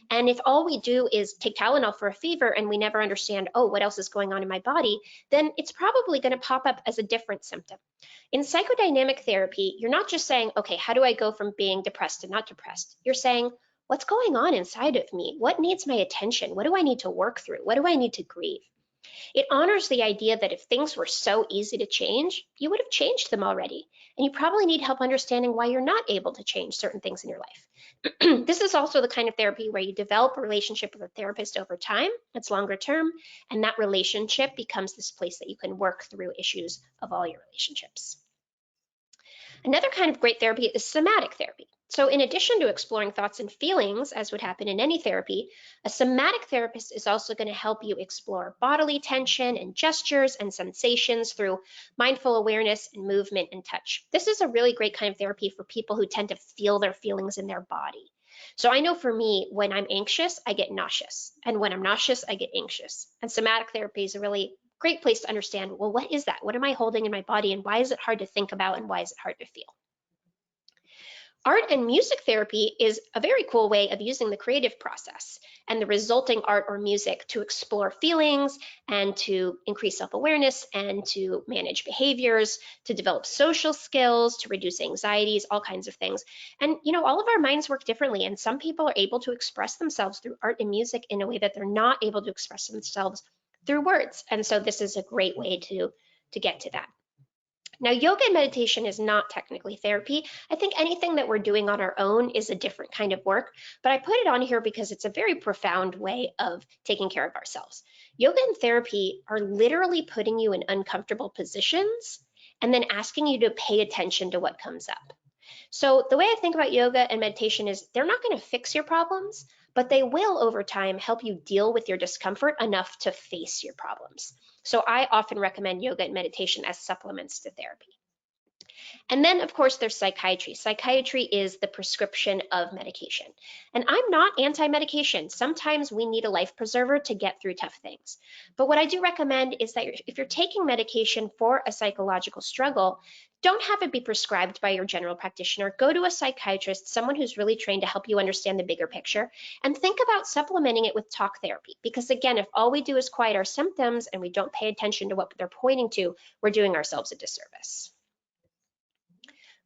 And if all we do is take Tylenol for a fever and we never understand, oh, what else is going on in my body, then it's probably going to pop up as a different symptom. In psychodynamic therapy, you're not just saying, okay, how do I go from being depressed to not depressed? You're saying, what's going on inside of me? What needs my attention? What do I need to work through? What do I need to grieve? It honors the idea that if things were so easy to change, you would have changed them already. And you probably need help understanding why you're not able to change certain things in your life. This is also the kind of therapy where you develop a relationship with a therapist over time. It's longer term, and that relationship becomes this place that you can work through issues of all your relationships. Another kind of great therapy is somatic therapy. So in addition to exploring thoughts and feelings, as would happen in any therapy, a somatic therapist is also going to help you explore bodily tension and gestures and sensations through mindful awareness and movement and touch. This is a really great kind of therapy for people who tend to feel their feelings in their body. So I know for me, when I'm anxious, I get nauseous. And when I'm nauseous, I get anxious. And somatic therapy is a really great place to understand, well, what is that? What am I holding in my body? And why is it hard to think about? And why is it hard to feel? Art and music therapy is a very cool way of using the creative process and the resulting art or music to explore feelings and to increase self-awareness and to manage behaviors, to develop social skills, to reduce anxieties, all kinds of things. And all of our minds work differently, and some people are able to express themselves through art and music in a way that they're not able to express themselves through words. And so this is a great way to get to that. Now, yoga and meditation is not technically therapy. I think anything that we're doing on our own is a different kind of work, but I put it on here because it's a very profound way of taking care of ourselves. Yoga and therapy are literally putting you in uncomfortable positions and then asking you to pay attention to what comes up. So the way I think about yoga and meditation is they're not going to fix your problems, but they will over time help you deal with your discomfort enough to face your problems. So I often recommend yoga and meditation as supplements to therapy. And then, of course, there's psychiatry. Psychiatry is the prescription of medication. And I'm not anti-medication. Sometimes we need a life preserver to get through tough things. But what I do recommend is that if you're taking medication for a psychological struggle, don't have it be prescribed by your general practitioner. Go to a psychiatrist, someone who's really trained to help you understand the bigger picture, and think about supplementing it with talk therapy. Because again, if all we do is quiet our symptoms and we don't pay attention to what they're pointing to, we're doing ourselves a disservice.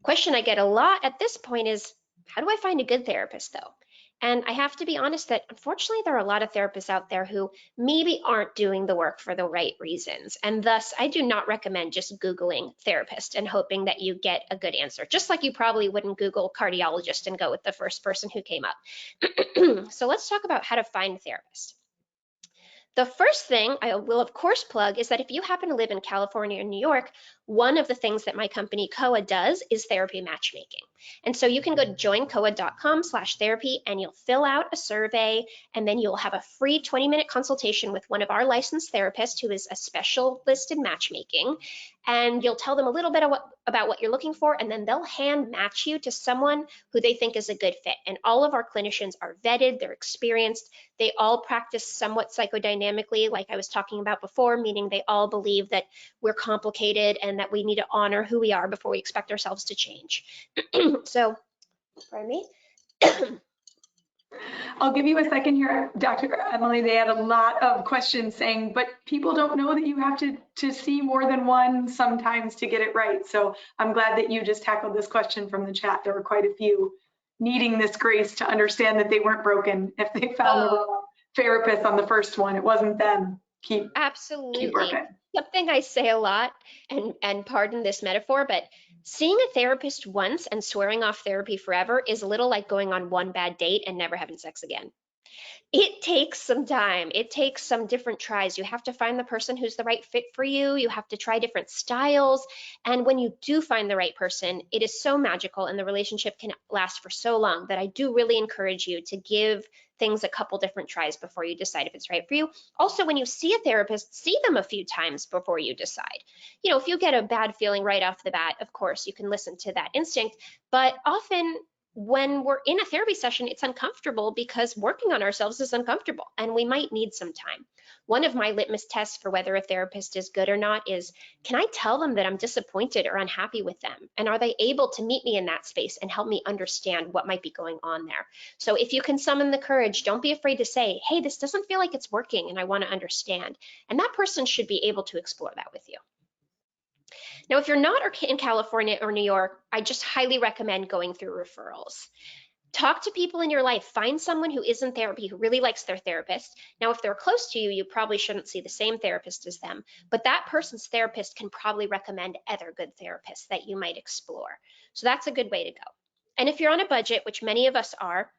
Question I get a lot at this point is, how do I find a good therapist though? And I have to be honest that unfortunately there are a lot of therapists out there who maybe aren't doing the work for the right reasons. And thus I do not recommend just Googling therapist and hoping that you get a good answer, just like you probably wouldn't Google cardiologist and go with the first person who came up. So let's talk about how to find a therapist. The first thing I will of course plug is that if you happen to live in California or New York, one of the things that my company COA does is therapy matchmaking. And so you can go to joincoa.com/therapy and you'll fill out a survey, and then you'll have a free 20-minute consultation with one of our licensed therapists who is a specialist in matchmaking. And you'll tell them a little bit about what you're looking for, and then they'll hand match you to someone who they think is a good fit. And all of our clinicians are vetted, they're experienced, they all practice somewhat psychodynamically, like I was talking about before, meaning they all believe that we're complicated and that we need to honor who we are before we expect ourselves to change. So, pardon me. I'll give you a second here, Dr. Emily. They had a lot of questions saying, but people don't know that you have to see more than one sometimes to get it right. So I'm glad that you just tackled this question from the chat. There were quite a few needing this grace to understand that they weren't broken if they found the wrong therapist on the first one. It wasn't them. Absolutely. Keep working. Something I say a lot, and pardon this metaphor, but seeing a therapist once and swearing off therapy forever is a little like going on one bad date and never having sex again. It takes some time. It takes some different tries. You have to find the person who's the right fit for you. You have to try different styles. And when you do find the right person, it is so magical and the relationship can last for so long that I do really encourage you to give things a couple different tries before you decide if it's right for you. Also, when you see a therapist, see them a few times before you decide. If you get a bad feeling right off the bat, of course, you can listen to that instinct, but often when we're in a therapy session, it's uncomfortable because working on ourselves is uncomfortable and we might need some time. One of my litmus tests for whether a therapist is good or not is, can I tell them that I'm disappointed or unhappy with them? And are they able to meet me in that space and help me understand what might be going on there? So if you can summon the courage, don't be afraid to say, hey, this doesn't feel like it's working and I want to understand. And that person should be able to explore that with you. Now, if you're not in California or New York, I just highly recommend going through referrals. Talk to people in your life. Find someone who is in therapy, who really likes their therapist. Now, if they're close to you, you probably shouldn't see the same therapist as them, but that person's therapist can probably recommend other good therapists that you might explore. So that's a good way to go. And if you're on a budget, which many of us are,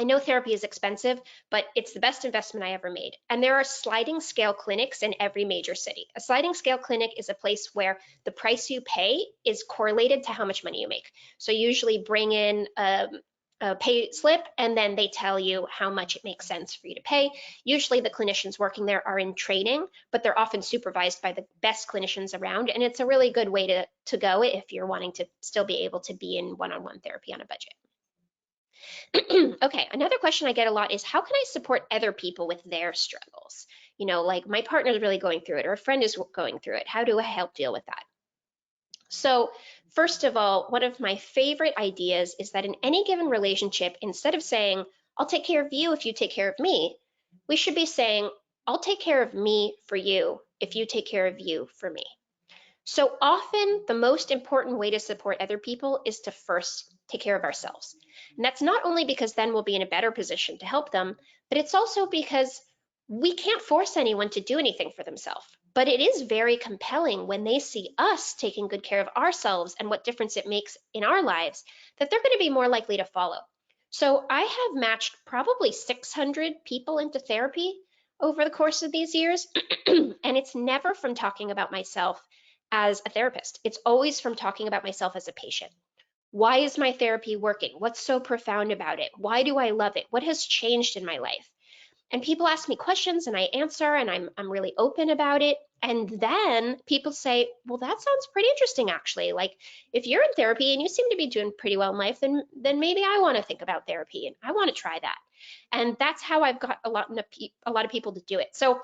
I know therapy is expensive, but it's the best investment I ever made. And there are sliding scale clinics in every major city. A sliding scale clinic is a place where the price you pay is correlated to how much money you make. So usually bring in a pay slip and then they tell you how much it makes sense for you to pay. Usually the clinicians working there are in training, but they're often supervised by the best clinicians around. And it's a really good way to go if you're wanting to still be able to be in one-on-one therapy on a budget. Okay, another question I get a lot is, how can I support other people with their struggles? Like my partner is really going through it or a friend is going through it. How do I help deal with that? So first of all, one of my favorite ideas is that in any given relationship, instead of saying, I'll take care of you if you take care of me, we should be saying, I'll take care of me for you if you take care of you for me. So often, the most important way to support other people is to first take care of ourselves. And that's not only because then we'll be in a better position to help them, but it's also because we can't force anyone to do anything for themselves. But it is very compelling when they see us taking good care of ourselves and what difference it makes in our lives, that they're going to be more likely to follow. So I have matched probably 600 people into therapy over the course of these years, and it's never from talking about myself as a therapist. It's always from talking about myself as a patient. Why is my therapy working? What's so profound about it? Why do I love it? What has changed in my life? And people ask me questions and I answer and I'm really open about it. And then people say, well, that sounds pretty interesting actually. Like if you're in therapy and you seem to be doing pretty well in life, then maybe I want to think about therapy and I want to try that. And that's how I've got a lot of people to do it. So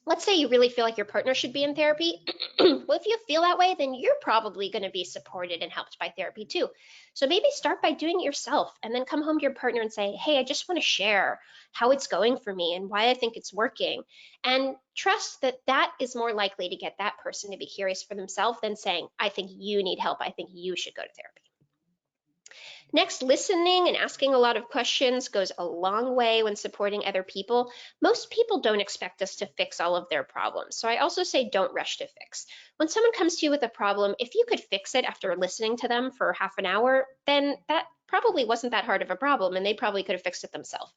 let's say you really feel like your partner should be in therapy. Well, if you feel that way, then you're probably going to be supported and helped by therapy too. So maybe start by doing it yourself and then come home to your partner and say, hey, I just want to share how it's going for me and why I think it's working. And trust that that is more likely to get that person to be curious for themselves than saying, I think you need help. I think you should go to therapy. Next, listening and asking a lot of questions goes a long way when supporting other people. Most people don't expect us to fix all of their problems. So I also say don't rush to fix. When someone comes to you with a problem, if you could fix it after listening to them for half an hour, then that probably wasn't that hard of a problem and they probably could have fixed it themselves.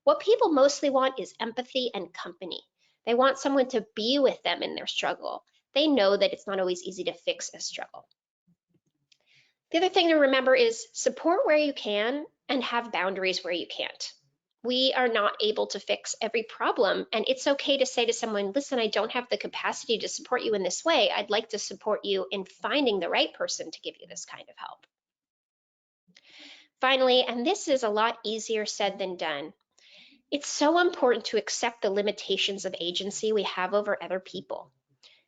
What people mostly want is empathy and company. They want someone to be with them in their struggle. They know that it's not always easy to fix a struggle. The other thing to remember is support where you can and have boundaries where you can't. We are not able to fix every problem, and it's okay to say to someone, listen, I don't have the capacity to support you in this way. I'd like to support you in finding the right person to give you this kind of help. Finally, and this is a lot easier said than done, it's so important to accept the limitations of agency we have over other people.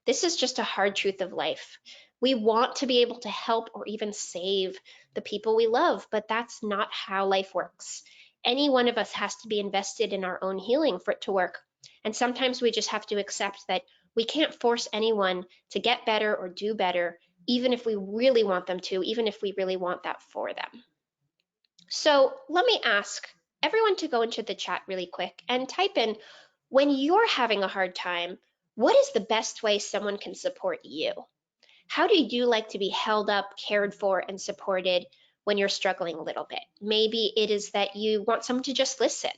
This is just a hard truth of life. We want to be able to help or even save the people we love, but that's not how life works. Any one of us has to be invested in our own healing for it to work. And sometimes we just have to accept that we can't force anyone to get better or do better, even if we really want them to, even if we really want that for them. So let me ask everyone to go into the chat really quick and type in, when you're having a hard time, what is the best way someone can support you? How do you like to be held up, cared for, and supported when you're struggling a little bit? Maybe it is that you want someone to just listen.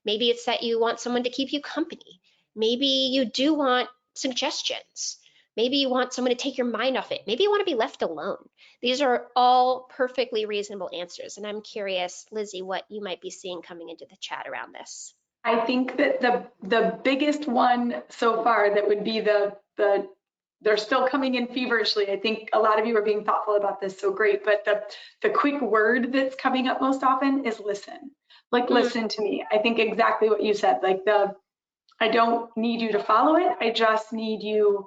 Maybe it's that you want someone to keep you company. Maybe you do want suggestions. Maybe you want someone to take your mind off it. Maybe you want to be left alone. These are all perfectly reasonable answers. And I'm curious, Lizzie, what you might be seeing coming into the chat around this. I think that the biggest one so far that would be the they're still coming in feverishly. I think a lot of you are being thoughtful about this, so great. But the quick word that's coming up most often is listen. Like, listen to me. I think exactly what you said. Like I don't need you to follow it. I just need you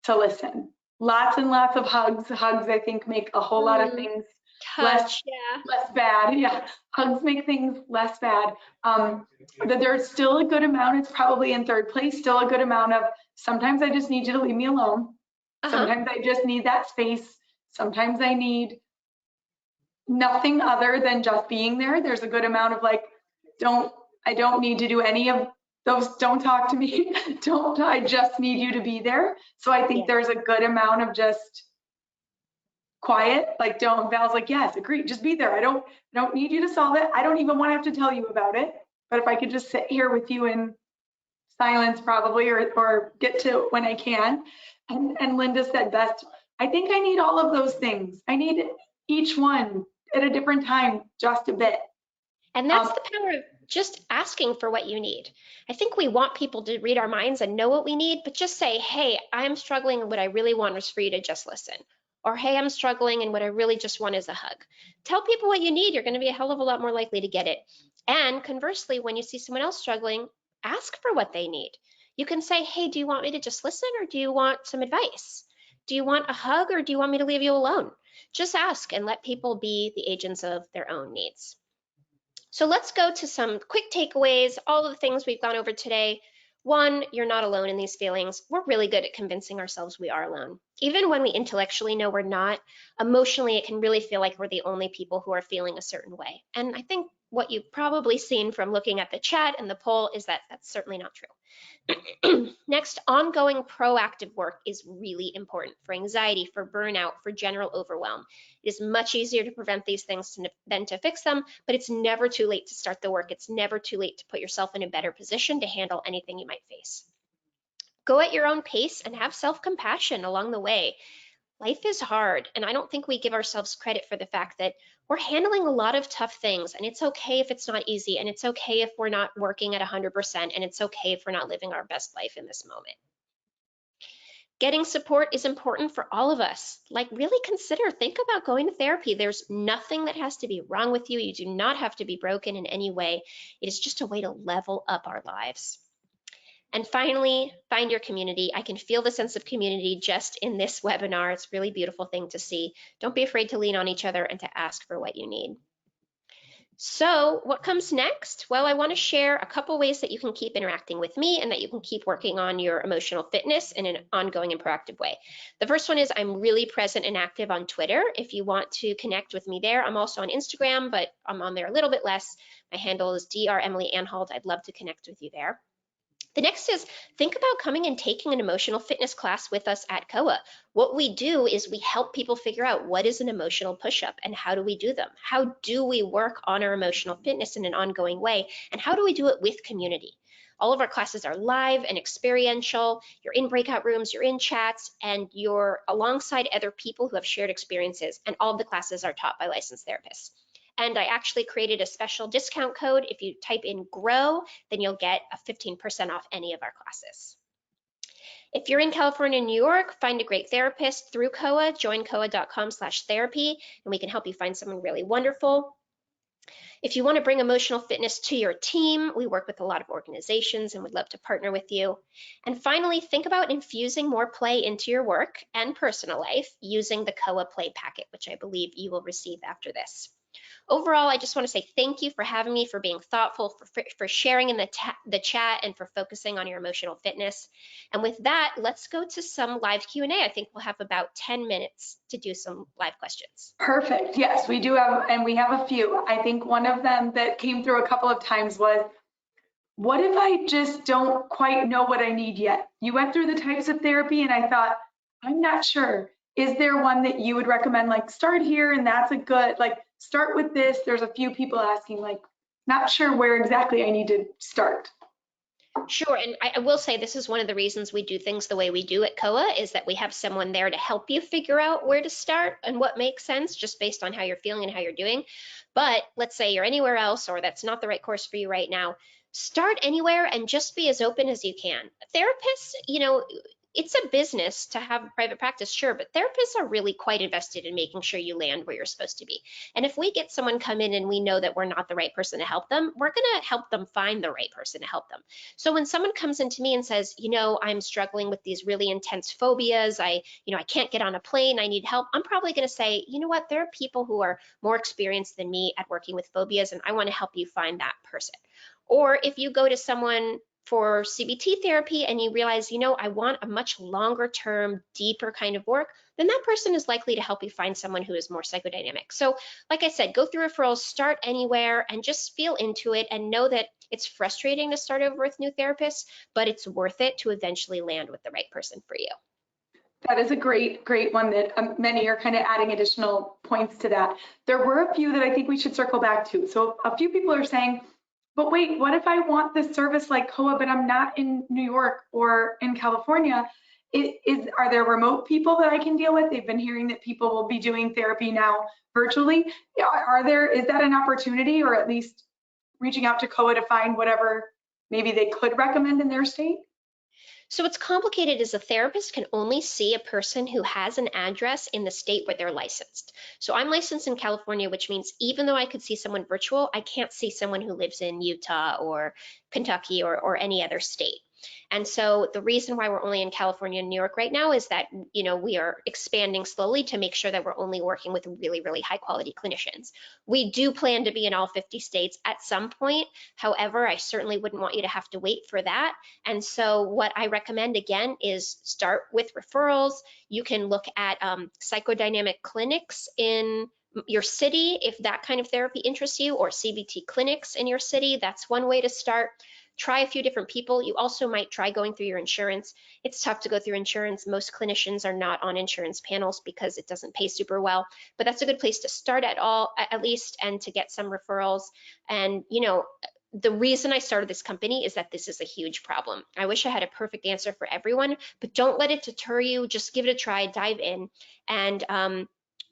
to listen. Lots and lots of hugs. Hugs, I think, make a whole lot of things Touch, yeah. less bad. Yeah, hugs make things less bad. That there's still a good amount. It's probably in third place. Still a good amount of. Sometimes I just need you to leave me alone. Sometimes I just need that space. Sometimes I need nothing other than just being there. There's a good amount of like, I don't need to do any of those. Don't talk to me. I just need you to be there. So I think there's a good amount of just quiet. Like Val's like, yes, agree, just be there. I don't need you to solve it. I don't even want to have to tell you about it. But if I could just sit here with you in silence probably, or get to it when I can. And Linda said best, I think I need all of those things. I need each one at a different time, just a bit. And that's the power of just asking for what you need. I think we want people to read our minds and know what we need, but just say, hey, I'm struggling and what I really want is for you to just listen. Or, hey, I'm struggling and what I really just want is a hug. Tell people what you need. You're going to be a hell of a lot more likely to get it. And conversely, when you see someone else struggling, ask for what they need. You can say, hey, do you want me to just listen or do you want some advice? Do you want a hug or do you want me to leave you alone? Just ask and let people be the agents of their own needs. So let's go to some quick takeaways, all of the things we've gone over today. One, you're not alone in these feelings. We're really good at convincing ourselves we are alone. Even when we intellectually know we're not, emotionally, it can really feel like we're the only people who are feeling a certain way. And I think what you've probably seen from looking at the chat and the poll is that that's certainly not true. Next, ongoing proactive work is really important for anxiety, for burnout, for general overwhelm. It is much easier to prevent these things than to fix them, but it's never too late to start the work. It's never too late to put yourself in a better position to handle anything you might face. Go at your own pace and have self-compassion along the way. Life is hard, and I don't think we give ourselves credit for the fact that we're handling a lot of tough things, and it's okay if it's not easy, and it's okay if we're not working at 100%, and it's okay if we're not living our best life in this moment. Getting support is important for all of us. Like, really think about going to therapy. There's nothing that has to be wrong with you. You do not have to be broken in any way. It is just a way to level up our lives. And finally, find your community. I can feel the sense of community just in this webinar. It's a really beautiful thing to see. Don't be afraid to lean on each other and to ask for what you need. So what comes next? Well, I want to share a couple ways that you can keep interacting with me and that you can keep working on your emotional fitness in an ongoing and proactive way. The first one is I'm really present and active on Twitter. If you want to connect with me there, I'm also on Instagram, but I'm on there a little bit less. My handle is Dr. Emily Anhalt. I'd love to connect with you there. The next is think about coming and taking an emotional fitness class with us at COA. What we do is we help people figure out what is an emotional push-up and how do we do them? How do we work on our emotional fitness in an ongoing way? And how do we do it with community? All of our classes are live and experiential. You're in breakout rooms, you're in chats, and you're alongside other people who have shared experiences. And all of the classes are taught by licensed therapists. And I actually created a special discount code. If you type in GROW, then you'll get a 15% off any of our classes. If you're in California and New York, find a great therapist through COA, join coa.com/therapy, and we can help you find someone really wonderful. If you want to bring emotional fitness to your team, we work with a lot of organizations and would love to partner with you. And finally, think about infusing more play into your work and personal life using the COA Play Packet, which I believe you will receive after this. Overall, I just want to say thank you for having me, for being thoughtful, for sharing in the chat, and for focusing on your emotional fitness. And with that, let's go to some live Q&A. I think we'll have about 10 minutes to do some live questions. Perfect. Yes, we do have, and we have a few. I think one of them that came through a couple of times was, what if I just don't quite know what I need yet? You went through the types of therapy and I thought, I'm not sure. Is there one that you would recommend, like start here and that's a good, like start with this? There's a few people asking, like, not sure where exactly I need to start. Sure, and I will say this is one of the reasons we do things the way we do at COA is that we have someone there to help you figure out where to start and what makes sense just based on how you're feeling and how you're doing. But let's say you're anywhere else or that's not the right course for you right now, start anywhere and just be as open as you can. Therapists, it's a business to have private practice, sure, but therapists are really quite invested in making sure you land where you're supposed to be. And if we get someone come in and we know that we're not the right person to help them, we're going to help them find the right person to help them. So when someone comes into me and says, I'm struggling with these really intense phobias, I can't get on a plane, I need help, I'm probably going to say, you know what, there are people who are more experienced than me at working with phobias, and I want to help you find that person. Or if you go to someone for CBT therapy and you realize, I want a much longer term, deeper kind of work, then that person is likely to help you find someone who is more psychodynamic. So like I said, go through referrals, start anywhere, and just feel into it and know that it's frustrating to start over with new therapists, but it's worth it to eventually land with the right person for you. That is a great one that many are kind of adding additional points to that. There were a few that I think we should circle back to. So a few people are saying, but wait, what if I want this service like COA, but I'm not in New York or in California? Are there remote people that I can deal with? They've been hearing that people will be doing therapy now virtually. Is that an opportunity, or at least reaching out to COA to find whatever maybe they could recommend in their state? So what's complicated is a therapist can only see a person who has an address in the state where they're licensed. So I'm licensed in California, which means even though I could see someone virtual, I can't see someone who lives in Utah or Kentucky or any other state. And so the reason why we're only in California and New York right now is that, we are expanding slowly to make sure that we're only working with really, really high quality clinicians. We do plan to be in all 50 states at some point. However, I certainly wouldn't want you to have to wait for that. And so what I recommend again is start with referrals. You can look at psychodynamic clinics in your city if that kind of therapy interests you, or CBT clinics in your city. That's one way to start. Try a few different people. You also might try going through your insurance. It's tough to go through insurance. Most clinicians are not on insurance panels because it doesn't pay super well, but that's a good place to start at least, and to get some referrals. And the reason I started this company is that this is a huge problem. I wish I had a perfect answer for everyone, but don't let it deter you. Just give it a try, dive in. And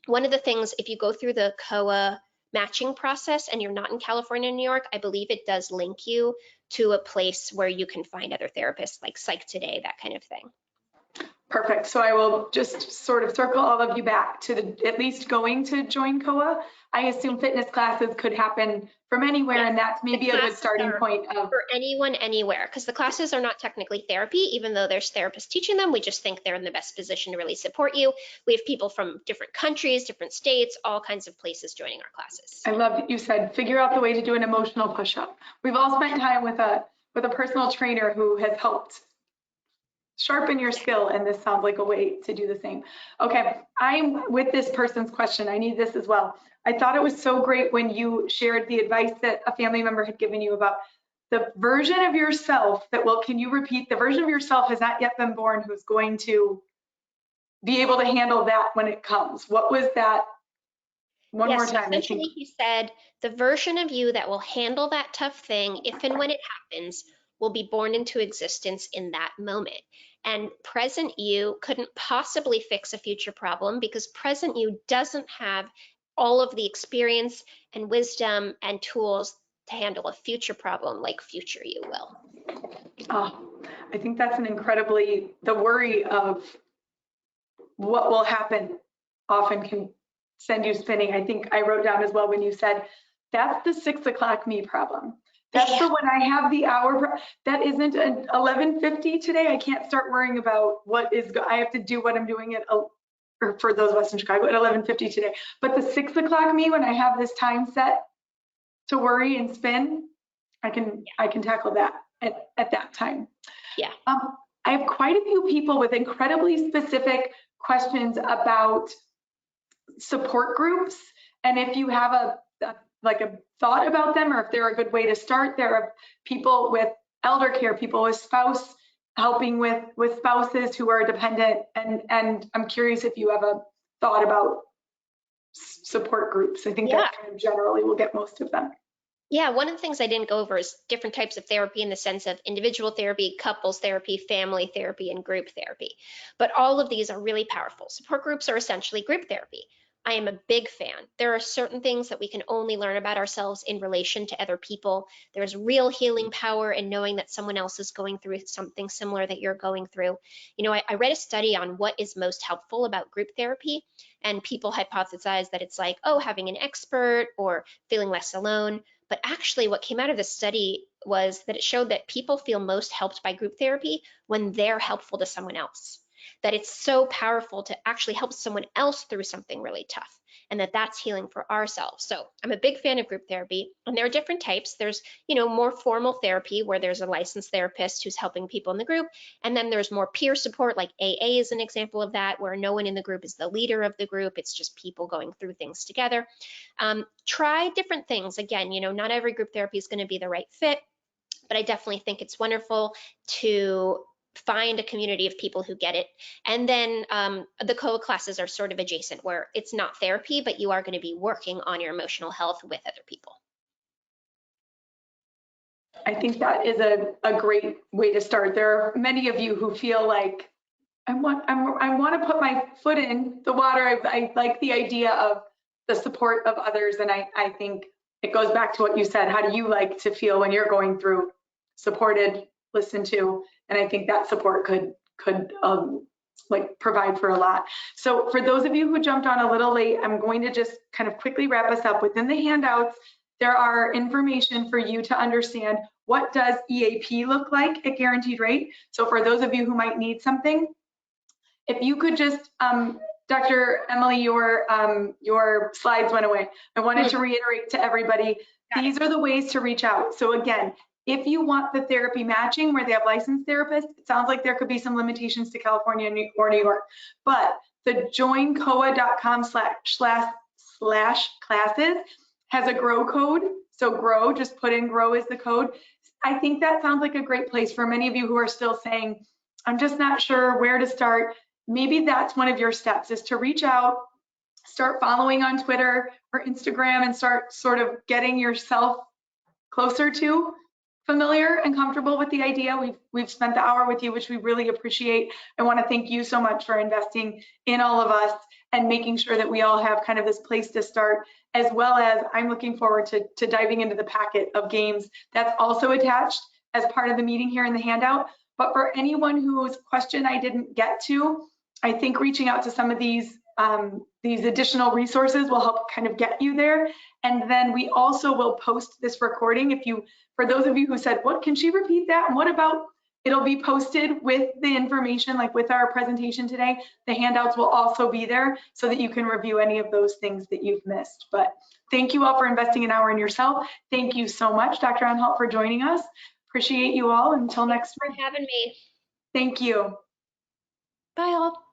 one of the things, if you go through the COA matching process and you're not in California and New York, I believe it does link you to a place where you can find other therapists, like Psych Today, that kind of thing. Perfect. So I will just sort of circle all of you back to at least going to join COA. I assume fitness classes could happen from anywhere, Yes. and that's maybe a good starting point for anyone, anywhere, because the classes are not technically therapy, even though there's therapists teaching them. We just think they're in the best position to really support you. We have people from different countries, different states, all kinds of places joining our classes. I love that you said figure out the way to do an emotional push-up. We've all spent time with a personal trainer who has helped sharpen your skill, and this sounds like a way to do the same. Okay, I'm with this person's question. I need this as well. I thought it was so great when you shared the advice that a family member had given you about the version of yourself that can you repeat, the version of yourself has not yet been born who's going to be able to handle that when it comes. What was that? One more time. Essentially, he said the version of you that will handle that tough thing, if and when it happens, will be born into existence in that moment. And present you couldn't possibly fix a future problem because present you doesn't have all of the experience and wisdom and tools to handle a future problem like future you will. Oh, I think that's the worry of what will happen often can send you spinning. I think I wrote down as well when you said, that's the 6 o'clock me problem. That's the when I have the hour, that isn't an 11:50 today. I can't start worrying about I have to do what I'm doing or for those of us in Chicago at 11:50 today. But the 6 o'clock me, when I have this time set to worry and spin, I can tackle that at that time. Yeah. I have quite a few people with incredibly specific questions about support groups. And if you have a thought about them, or if they're a good way to start, there are people with elder care, people with helping with spouses who are dependent. And I'm curious if you have a thought about support groups. I think that kind of generally will get most of them. Yeah, one of the things I didn't go over is different types of therapy in the sense of individual therapy, couples therapy, family therapy, and group therapy. But all of these are really powerful. Support groups are essentially group therapy. I am a big fan. There are certain things that we can only learn about ourselves in relation to other people. There's real healing power in knowing that someone else is going through something similar that you're going through. I read a study on what is most helpful about group therapy, and people hypothesize that it's like, having an expert or feeling less alone. But actually what came out of this study was that it showed that people feel most helped by group therapy when they're helpful to someone else. That it's so powerful to actually help someone else through something really tough, and that's healing for ourselves. So I'm a big fan of group therapy, and there are different types. There's, more formal therapy where there's a licensed therapist who's helping people in the group. And then there's more peer support, like AA is an example of that, where no one in the group is the leader of the group. It's just people going through things together. Try different things. Again, not every group therapy is going to be the right fit, but I definitely think it's wonderful to find a community of people who get it. And then the COA classes are sort of adjacent, where it's not therapy, but you are going to be working on your emotional health with other people. I think that is a great way to start. There are many of you who feel like, I want to put my foot in the water. I like the idea of the support of others. And I think it goes back to what you said. How do you like to feel when you're going through supported, listened to? And I think that support could provide for a lot. So for those of you who jumped on a little late, I'm going to just kind of quickly wrap us up. Within the handouts, there are information for you to understand what does EAP look like at guaranteed rate. So for those of you who might need something, if you could just, Dr. Emily, your slides went away. I wanted to reiterate to everybody, these are the ways to reach out. So again, if you want the therapy matching where they have licensed therapists, it sounds like there could be some limitations to California or New York, but the joincoa.com/classes has a grow code. So grow, just put in grow as the code. I think that sounds like a great place for many of you who are still saying, I'm just not sure where to start. Maybe that's one of your steps, is to reach out, start following on Twitter or Instagram, and start sort of getting yourself closer to familiar and comfortable with the idea. We've spent the hour with you, which we really appreciate. I want to thank you so much for investing in all of us and making sure that we all have kind of this place to start, as well as I'm looking forward to diving into the packet of games that's also attached as part of the meeting here in the handout. But for anyone whose question I didn't get to, I think reaching out to some of these additional resources will help kind of get you there. And then we also will post this recording. For those of you who said, what, can she repeat that? And what about, it'll be posted with the information, like with our presentation today. The handouts will also be there so that you can review any of those things that you've missed. But thank you all for investing an hour in yourself. Thank you so much, Dr. Anhalt, for joining us. Appreciate you all. Until next week. Thanks for having me. Thank you. Bye all.